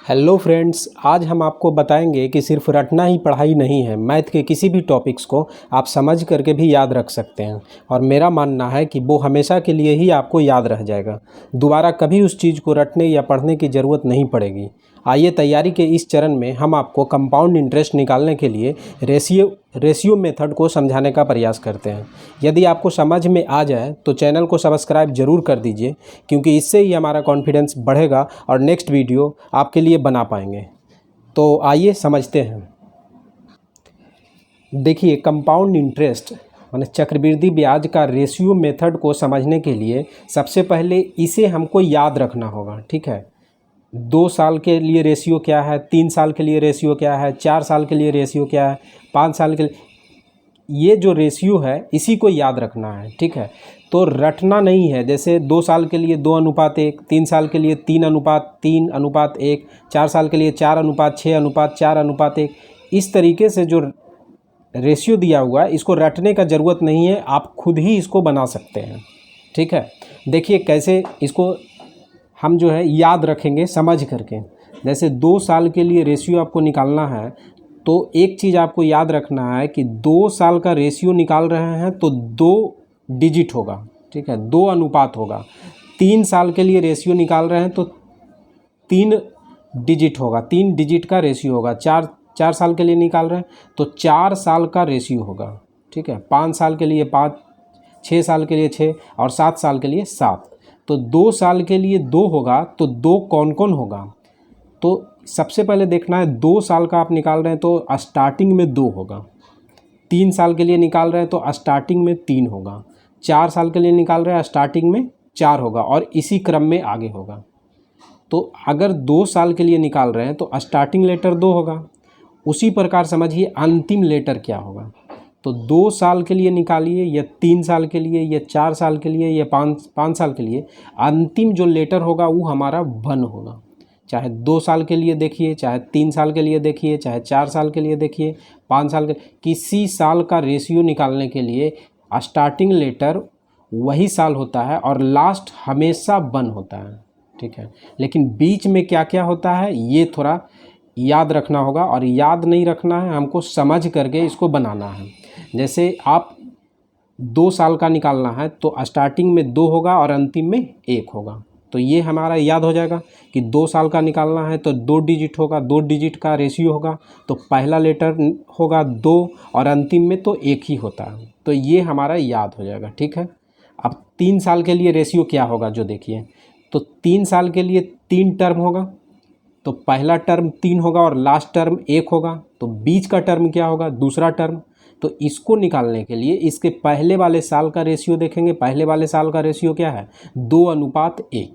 Hello friends, आज हम आपको बताएंगे कि सिर्फ रटना ही पढ़ाई नहीं है। मैथ के किसी भी टॉपिक्स को आप समझ करके भी याद रख सकते हैं और मेरा मानना है कि वो हमेशा के लिए ही आपको याद रह जाएगा। दोबारा कभी उस चीज़ को रटने या पढ़ने की ज़रूरत नहीं पड़ेगी। आइए तैयारी के इस चरण में हम आपको कंपाउंड इंटरेस्ट निकालने के लिए रेशियो मेथड को समझाने का प्रयास करते हैं। यदि आपको समझ में आ जाए तो चैनल को सब्सक्राइब ज़रूर कर दीजिए, क्योंकि इससे ही हमारा कॉन्फिडेंस बढ़ेगा और नेक्स्ट वीडियो आपके लिए बना पाएंगे। तो आइए समझते हैं। देखिए, कंपाउंड इंटरेस्ट माने चक्रवृद्धि ब्याज का रेशियो मेथड को समझने के लिए सबसे पहले इसे हमको याद रखना होगा। ठीक है, 2 साल के लिए रेशियो क्या है, 3 साल के लिए रेशियो क्या है, 4 साल के लिए रेशियो क्या है, 5 साल के लिए, ये जो रेशियो है इसी को याद रखना है। ठीक है, तो रटना नहीं है। जैसे 2 साल के लिए 2:1, 3 साल के लिए 3:3:1, 4 साल के लिए 4:6:4:1। इस तरीके से जो रेशियो दिया हुआ है इसको रटने का ज़रूरत नहीं है, आप खुद ही इसको बना सकते हैं। ठीक है, देखिए कैसे इसको हम जो है याद रखेंगे समझ करके। जैसे 2 साल के लिए रेशियो आपको निकालना है, तो एक चीज़ आपको याद रखना है कि 2 साल का रेशियो निकाल रहे हैं तो 2 डिजिट होगा। ठीक है, 2 अनुपात होगा। 3 साल के लिए रेशियो निकाल रहे हैं तो 3 डिजिट होगा, 3 डिजिट का रेशियो होगा। 4 साल के लिए निकाल रहे हैं तो 4 साल का रेशियो होगा। ठीक है, 5 साल के लिए 5, 6 साल के लिए 6 और 7 साल के लिए 7। तो 2 साल के लिए 2 होगा, तो 2 कौन कौन होगा? तो सबसे पहले देखना है 2 साल का आप निकाल रहे हैं तो स्टार्टिंग में 2 होगा। 3 साल के लिए निकाल रहे हैं तो स्टार्टिंग में 3 होगा। 4 साल के लिए निकाल रहे हैं स्टार्टिंग में 4 होगा और इसी क्रम में आगे होगा। तो अगर 2 साल के लिए निकाल रहे हैं तो स्टार्टिंग लेटर 2 होगा। उसी प्रकार समझिए अंतिम लेटर क्या होगा। तो 2 साल के लिए निकालिए या 3 साल के लिए या 4 साल के लिए या 5 साल के लिए, अंतिम जो लेटर होगा वो हमारा 1 होगा। चाहे 2 साल के लिए देखिए, चाहे 3 साल के लिए देखिए, चाहे 4 साल के लिए देखिए, 5 साल के, किसी साल का रेशियो निकालने के लिए स्टार्टिंग लेटर वही साल होता है और लास्ट हमेशा 1 होता है। ठीक है, लेकिन बीच में क्या क्या होता है ये थोड़ा याद रखना होगा, और याद नहीं रखना है, हमको समझ करके इसको बनाना है। जैसे आप 2 साल का निकालना है तो स्टार्टिंग में 2 होगा और अंतिम में 1 होगा। तो ये हमारा याद हो जाएगा कि 2 साल का निकालना है तो 2 डिजिट होगा, 2 डिजिट का रेशियो होगा, तो पहला लेटर होगा 2 और अंतिम में तो 1 ही होता है। तो ये हमारा याद हो जाएगा। ठीक है, अब 3 साल के लिए रेशियो क्या होगा जो देखिए, तो 3 साल के लिए 3 टर्म होगा, तो पहला टर्म 3 होगा और लास्ट टर्म 1 होगा। तो बीच का टर्म क्या होगा? दूसरा टर्म। तो इसको निकालने के लिए इसके पहले वाले साल का रेशियो देखेंगे। पहले वाले साल का रेशियो क्या है? 2:1।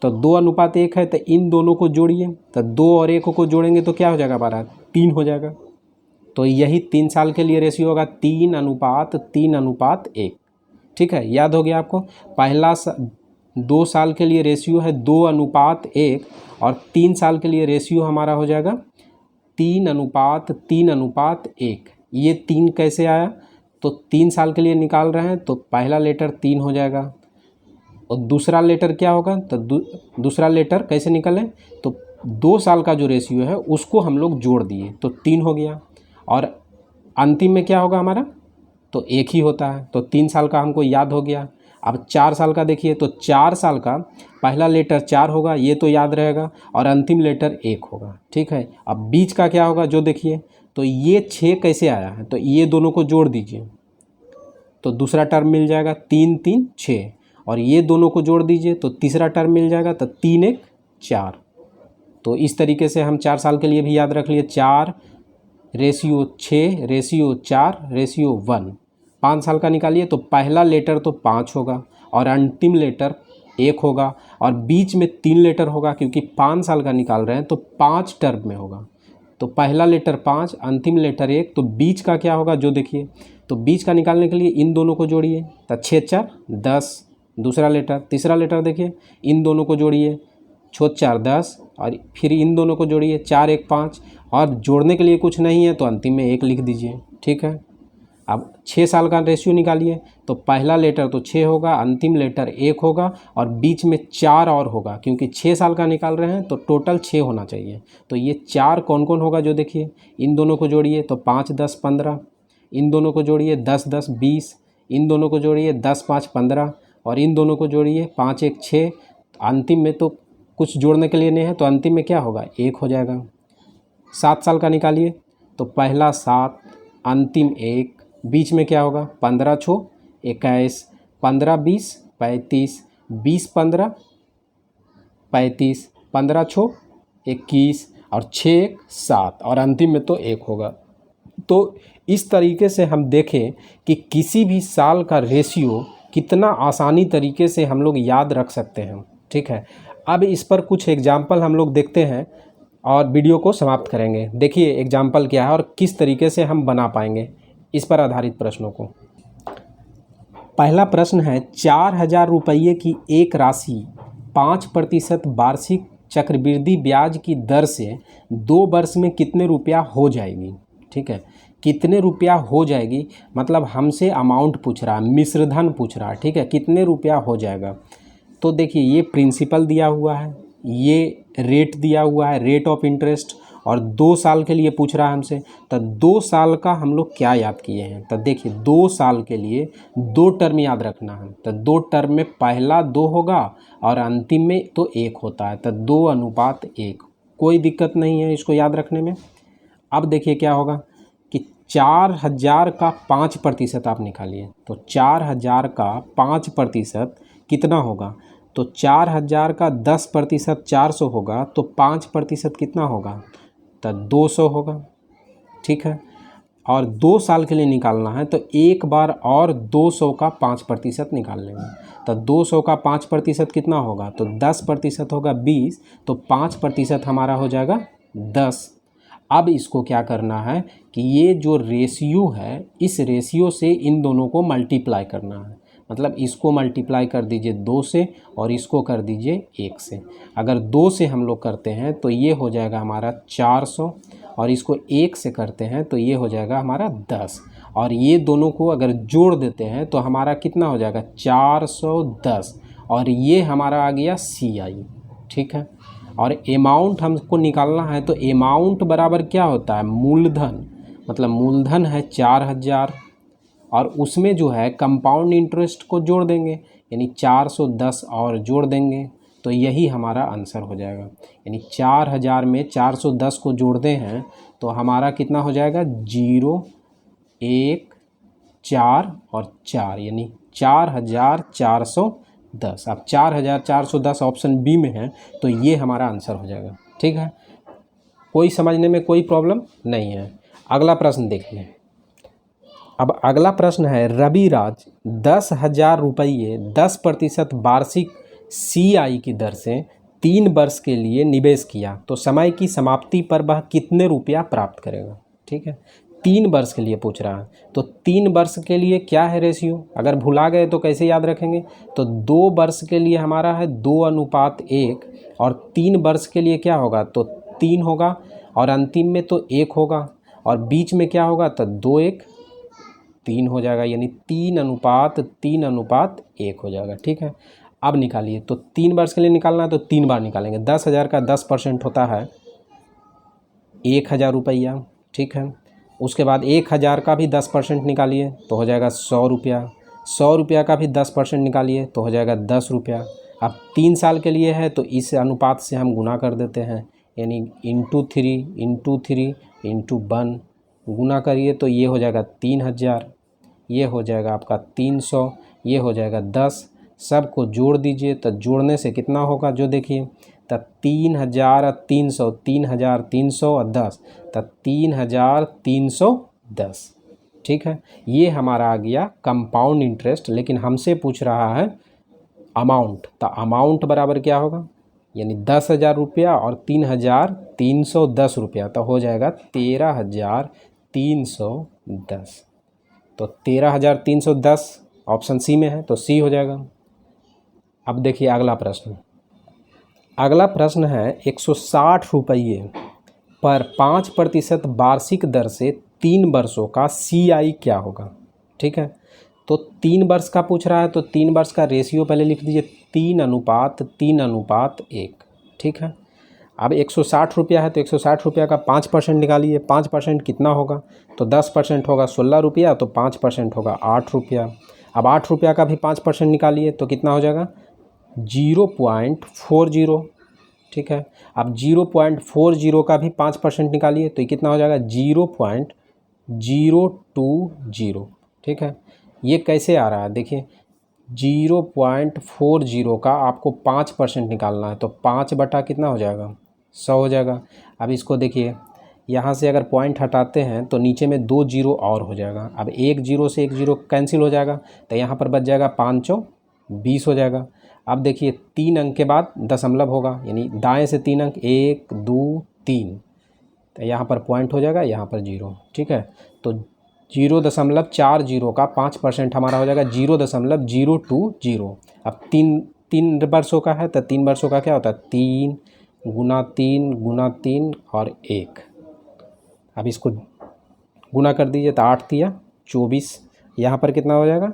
तो 2:1 है तो इन दोनों को जोड़िए, तो 2 और 1 को जोड़ेंगे तो क्या हो जाएगा हमारा? 3 हो जाएगा। तो यही 3 साल के लिए रेशियो होगा 3:1। ठीक है, याद हो गया आपको? पहला 2 साल के लिए रेशियो है 2:1 और 3 साल के लिए रेशियो हमारा हो जाएगा 3:1। ये 3 कैसे आया? तो 3 साल के लिए निकाल रहे हैं तो पहला लेटर 3 हो जाएगा और दूसरा लेटर क्या होगा? तो दूसरा लेटर कैसे निकले? तो 2 साल का जो रेशियो है उसको हम लोग जोड़ दिए तो 3 हो गया, और अंतिम में क्या होगा हमारा? तो 1 ही होता है। तो 3 साल का हमको याद हो गया। अब 4 साल का देखिए, तो 4 साल का पहला लेटर 4 होगा, ये तो याद रहेगा, और अंतिम लेटर 1 होगा। ठीक है, अब बीच का क्या होगा जो देखिए, तो ये 6 कैसे आया है? तो ये दोनों को जोड़ दीजिए तो दूसरा टर्म मिल जाएगा 3 3 6, और ये दोनों को जोड़ दीजिए तो तीसरा टर्म मिल जाएगा, तो 3 1 4। तो इस तरीके से हम 4 साल के लिए भी याद रख लिए, 4 रेशियो 6 रेशियो 4 रेशियो 1। 5 साल का निकालिए तो पहला लेटर तो 5 होगा और अंतिम लेटर 1 होगा, और बीच में 3 लेटर होगा, क्योंकि 5 साल का निकाल रहे हैं तो 5 टर्म में होगा। तो पहला लेटर 5, अंतिम लेटर 1, तो बीच का क्या होगा जो देखिए, तो बीच का निकालने के लिए इन दोनों को जोड़िए, तो 6 4 10, दूसरा लेटर, तीसरा लेटर देखिए, इन दोनों को जोड़िए, 6 4 10, और फिर इन दोनों को जोड़िए, 4 1 5, और जोड़ने के लिए कुछ नहीं है तो अंतिम में 1 लिख दीजिए। ठीक है, अब 6 साल का रेशियो निकालिए, तो पहला लेटर तो 6 होगा, अंतिम लेटर 1 होगा और बीच में 4 और होगा, क्योंकि 6 साल का निकाल रहे हैं तो टोटल 6 होना चाहिए। तो ये 4 कौन कौन होगा जो देखिए, इन दोनों को जोड़िए तो 5 10 15, इन दोनों को जोड़िए 10 10 20, इन दोनों को जोड़िए 10 5 15 और इन दोनों को जोड़िए 5 1 6। अंतिम में तो कुछ जोड़ने के लिए नहीं है, तो अंतिम में क्या होगा, 1 हो जाएगा। 7 साल का निकालिए तो पहला 7, अंतिम 1, बीच में क्या होगा, 15 छो 21, 15 20 35, 20 15 35, 15 छो 21 और 6 1 7 और अंतिम में तो 1 होगा। तो इस तरीके से हम देखें कि किसी भी साल का रेशियो कितना आसानी तरीके से हम लोग याद रख सकते हैं। ठीक है, अब इस पर कुछ एग्जाम्पल हम लोग देखते हैं और वीडियो को समाप्त करेंगे। देखिए एग्जाम्पल क्या है और किस तरीके से हम बना पाएंगे इस पर आधारित प्रश्नों को। पहला प्रश्न है, 4000 रुपये की एक राशि 5% वार्षिक चक्रवृद्धि ब्याज की दर से 2 वर्ष में कितने रुपया हो जाएगी। ठीक है, कितने रुपया हो जाएगी मतलब हमसे अमाउंट पूछ रहा है, मिश्रधन पूछ रहा है। ठीक है, कितने रुपया हो जाएगा। तो देखिए ये प्रिंसिपल दिया हुआ है, ये रेट दिया हुआ है, रेट ऑफ इंटरेस्ट, और 2 साल के लिए पूछ रहा है हमसे। तो 2 साल का हम लोग क्या याद किए हैं, तो देखिए 2 साल के लिए 2 टर्म याद रखना है। तो 2 टर्म में पहला 2 होगा और अंतिम में तो 1 होता है, तो 2:1। कोई दिक्कत नहीं है इसको याद रखने में। अब देखिए क्या होगा कि 4000 का 5% आप निकालिए, तो 4000 का 5% कितना होगा, तो 4000 का 10% 400 होगा, तो 5% कितना होगा, तो 200 होगा। ठीक है, और 2 साल के लिए निकालना है तो एक बार और 200 का 5% निकाल लेंगे। तो 200 का 5% कितना होगा, तो 10% होगा 20, तो 5% हमारा हो जाएगा 10। अब इसको क्या करना है कि ये जो रेशियो है, इस रेशियो से इन दोनों को मल्टीप्लाई करना है। मतलब इसको मल्टीप्लाई कर दीजिए 2 से और इसको कर दीजिए 1 से। अगर 2 से हम लोग करते हैं तो ये हो जाएगा हमारा 400, और इसको 1 से करते हैं तो ये हो जाएगा हमारा 10, और ये दोनों को अगर जोड़ देते हैं तो हमारा कितना हो जाएगा 410, और ये हमारा आ गया CI। ठीक है, और अमाउंट हमको निकालना है, तो अमाउंट बराबर क्या होता है, मूलधन। मतलब मूलधन है 4000 और उसमें जो है कंपाउंड इंटरेस्ट को जोड़ देंगे, यानी 410 और जोड़ देंगे, तो यही हमारा आंसर हो जाएगा। यानी 4000 में 410 को जोड़ते हैं तो हमारा कितना हो जाएगा, 0 1 4 और 4, यानी 4410। अब 4410 ऑप्शन बी में है, तो ये हमारा आंसर हो जाएगा। ठीक है, कोई समझने में कोई प्रॉब्लम नहीं है। अगला प्रश्न देखिए। अब अगला प्रश्न है, रविराज 10,000 रुपये 10% वार्षिक CI की दर से 3 वर्ष के लिए निवेश किया, तो समय की समाप्ति पर वह कितने रुपया प्राप्त करेगा। ठीक है, 3 वर्ष के लिए पूछ रहा है, तो 3 वर्ष के लिए क्या है रेशियो, अगर भुला गए तो कैसे याद रखेंगे। तो 2 वर्ष के लिए हमारा है 2:1, और 3 वर्ष के लिए क्या होगा, तो 3 होगा, और अंतिम में तो 1 होगा, और बीच में क्या होगा, तो 2:1 हो जाएगा, यानी 3:1 हो जाएगा। ठीक है, अब निकालिए, तो 3 वर्ष के लिए निकालना है तो 3 बार निकालेंगे। 10,000 का 10% होता है 1000 रुपया। ठीक है, उसके बाद 1000 का भी 10% निकालिए तो हो जाएगा 100 रुपया। 100 रुपया का भी 10% निकालिए तो हो जाएगा 10 रुपया। अब 3 साल के लिए है तो इस अनुपात से हम गुना कर देते हैं, यानी × 1 गुना करिए तो ये हो जाएगा 3000, ये हो जाएगा आपका 300, ये हो जाएगा 10। सबको जोड़ दीजिए, तो जोड़ने से कितना होगा जो देखिए, तो 3300, 3300 और 10, तो 3310। ठीक है, ये हमारा आ गया कंपाउंड इंटरेस्ट, लेकिन हमसे पूछ रहा है अमाउंट, तो अमाउंट बराबर क्या होगा, यानी 10,000 रुपया और 3310 रुपया, तो हो जाएगा 13,310। तो 13,310 ऑप्शन सी में है, तो सी हो जाएगा। अब देखिए अगला प्रश्न। अगला प्रश्न है, 160 रुपये पर 5% वार्षिक दर से 3 वर्षों का CI क्या होगा। ठीक है। तो 3 वर्ष का पूछ रहा है तो 3 वर्ष का रेशियो पहले लिख दीजिए 3:1, ठीक है। अब 160 रुपया है तो 160 रुपया का 5% निकालिए। 5% कितना होगा, तो 10% होगा 16 रुपया, तो 5% होगा 8 रुपया। अब 8 रुपया का भी 5% निकालिए तो कितना हो जाएगा 0.40, ठीक है। अब 0.40 का भी 5% निकालिए तो ये कितना हो जाएगा 0.020, ठीक है। ये कैसे आ रहा है देखिए, 0.40 का आपको 5% निकालना है तो 5 बटा कितना हो जाएगा 100 हो जाएगा। अब इसको देखिए, यहाँ से अगर पॉइंट हटाते हैं तो नीचे में 2 जीरो और हो जाएगा। अब 1 जीरो से 1 जीरो कैंसिल हो जाएगा तो यहाँ पर बच जाएगा 5-20 हो जाएगा। अब देखिए 3 अंक के बाद दशमलव होगा, यानी दाएं से 3 अंक 1 2 3, तो यहाँ पर पॉइंट हो जाएगा, यहाँ पर 0, ठीक है। तो 0.40 का 5% हमारा हो जाएगा 0.020। अब 3 वर्षों का है तो 3 वर्षों का क्या होता है 3 गुना 3 गुना 3 और 1। अब इसको गुना कर दीजिए तो 8 तिया 24, यहाँ पर कितना हो जाएगा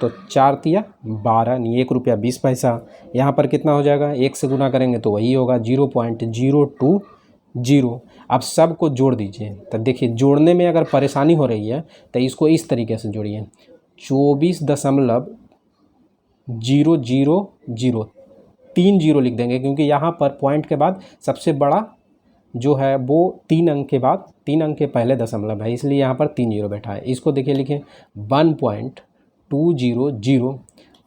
तो 4 तिया 12, यानी 1 रुपया 20 पैसा। यहाँ पर कितना हो जाएगा 1 से गुना करेंगे तो वही होगा 0.020। अब सब को जोड़ दीजिए। तो देखिए जोड़ने में अगर परेशानी हो रही है तो इसको इस तरीके से जोड़िए 24.000, 3 जीरो लिख देंगे क्योंकि यहाँ पर पॉइंट के बाद सबसे बड़ा जो है वो 3 अंक के बाद 3 अंक के पहले दशमलव है, इसलिए यहाँ पर 3 जीरो बैठा है। इसको देखिए लिखें 1.200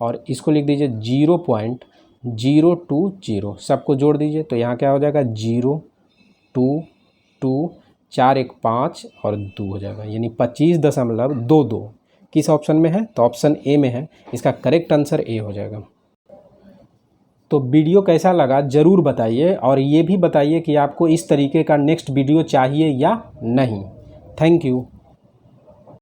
और इसको लिख दीजिए 0.020। सबको जोड़ दीजिए तो यहाँ क्या हो जाएगा 0 2 2 4 1 5 और 2 हो जाएगा, यानी 25.22। किस ऑप्शन में है, तो ऑप्शन ए में है। इसका करेक्ट आंसर ए हो जाएगा। तो वीडियो कैसा लगा ज़रूर बताइए और ये भी बताइए कि आपको इस तरीके का नेक्स्ट वीडियो चाहिए या नहीं। Thank you.